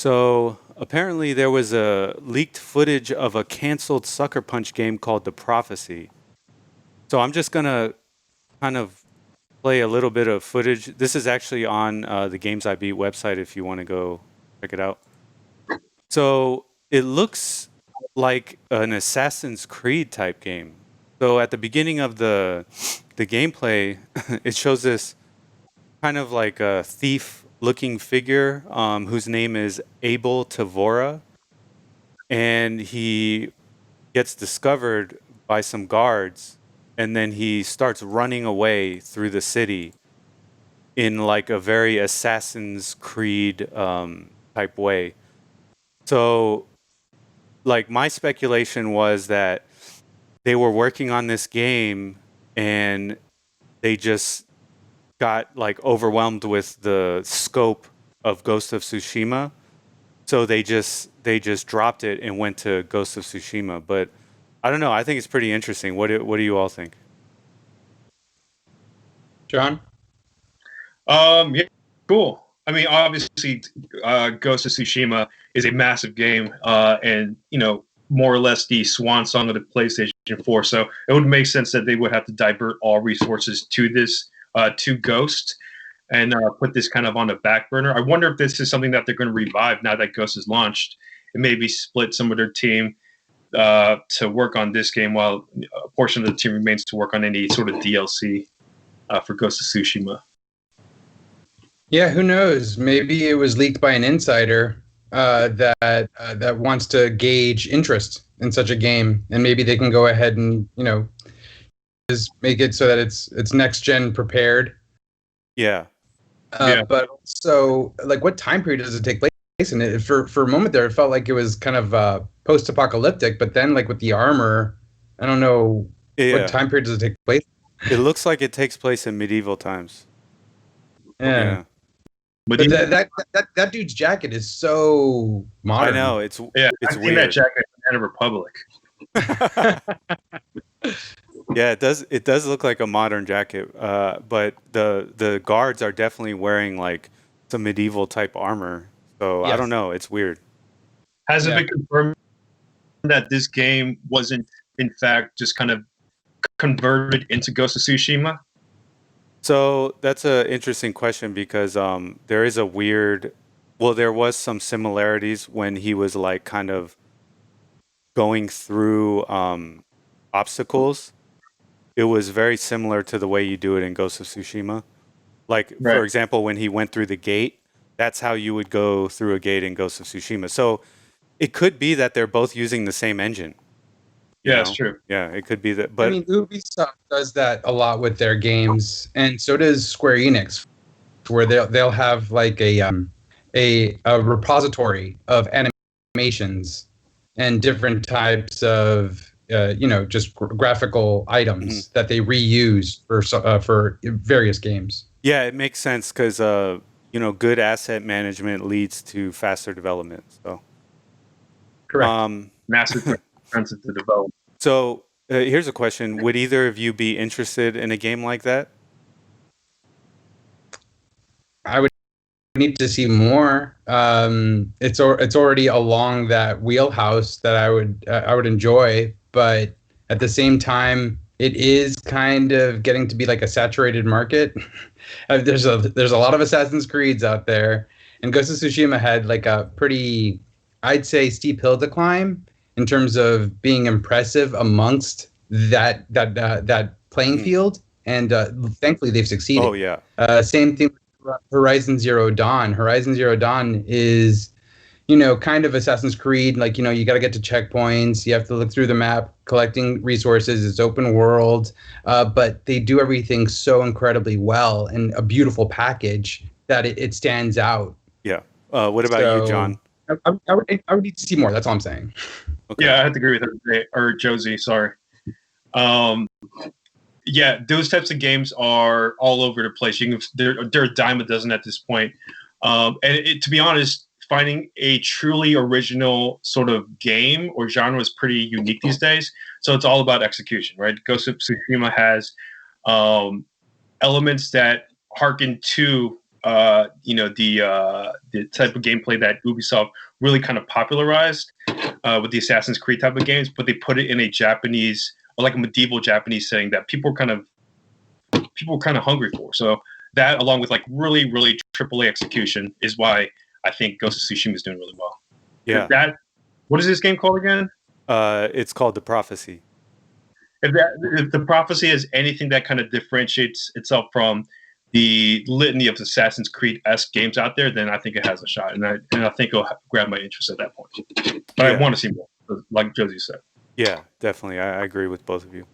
So apparently there was a leaked footage of a canceled Sucker Punch game called The Prophecy. So I'm just gonna kind of play a little bit of footage. This is actually on the Games I Beat website if you want to go check it out. So it looks like an Assassin's Creed type game. So at the beginning of the gameplay, it shows this kind of like a thief looking figure whose name is Abel Tavora, and he gets discovered by some guards, and then he starts running away through the city in like a very Assassin's Creed type way. So, like, my speculation was that they were working on this game and they just got like overwhelmed with the scope of Ghost of Tsushima. So they just dropped it and went to Ghost of Tsushima. But I don't know. I think it's pretty interesting. What do you all think? John? Yeah, cool. I mean, obviously, Ghost of Tsushima is a massive game, and more or less the swan song of the PlayStation 4. So it would make sense that they would have to divert all resources to this, to Ghost, and put this kind of on the back burner. I wonder if this is something that they're going to revive now that Ghost is launched, and maybe split some of their team to work on this game, while a portion of the team remains to work on any sort of DLC for Ghost of Tsushima. Yeah, who knows? Maybe it was leaked by an insider that wants to gauge interest in such a game, and maybe they can go ahead and just make it so that it's next gen prepared. Yeah. Yeah. But so, like, what time period does it take place in? It for a moment there, it felt like it was kind of post apocalyptic, but then like with the armor, I don't know Yeah. what time period does it take place. It looks like it takes place in medieval times. Yeah. But But that dude's jacket is so modern. I know it's I've it's seen weird. that jacket in the Republic. Yeah, it does look like a modern jacket, but the guards are definitely wearing like some medieval type armor. So I Yes. don't know. It's weird. Has it Yeah. been confirmed that this game wasn't, in fact, just kind of converted into Ghost of Tsushima? So that's an interesting question because there is a weird. Well, there was some similarities when he was like kind of going through obstacles. It was very similar to the way you do it in Ghost of Tsushima. Like, Right. for example, when he went through the gate, that's how you would go through a gate in Ghost of Tsushima. So it could be that they're both using the same engine. you Yeah, know? it's true. Yeah, it could be that. I But mean, Ubisoft does that a lot with their games, and so does Square Enix, where they'll have like a repository of animations and different types of just graphical items that they reuse for various games. yeah, it makes sense because good asset management leads to faster development. So, Correct. Massive expensive to develop. so here's a question: would either of you be interested in a game like that? I would need to see more. It's already along that wheelhouse that I would enjoy, but at the same time, it is kind of getting to be like a saturated market. There's a lot of Assassin's Creeds out there, and Ghost of Tsushima had like a pretty, I'd say, steep hill to climb in terms of being impressive amongst that playing field, and thankfully they've succeeded. Oh yeah, Same thing with Horizon Zero Dawn. Horizon Zero Dawn is, kind of Assassin's Creed. Like, you got to get to checkpoints. You have to look through the map, collecting resources. It's open world, but they do everything so incredibly well and a beautiful package that it stands out. yeah. What about you, John? I would need to see more. That's all I'm saying. Okay. Yeah, I have to agree with her, or Josie. Sorry. Yeah, those types of games are all over the place. They're a dime a dozen at this point. And to be honest, finding a truly original sort of game or genre is pretty unique these days. So it's all about execution, right? Ghost of Tsushima has elements that harken to the type of gameplay that Ubisoft really kind of popularized with the Assassin's Creed type of games, but they put it in a Japanese, or like a medieval Japanese setting that people were kind of hungry for. So that, along with like really AAA execution, is why I think Ghost of Tsushima is doing really well. Yeah. What is this game called again? It's called The Prophecy. If the Prophecy is anything that kind of differentiates itself from the litany of Assassin's Creed-esque games out there, then I think it has a shot, and I think it'll grab my interest at that point. But I want to see more, like Josie said. Yeah, definitely. I agree with both of you.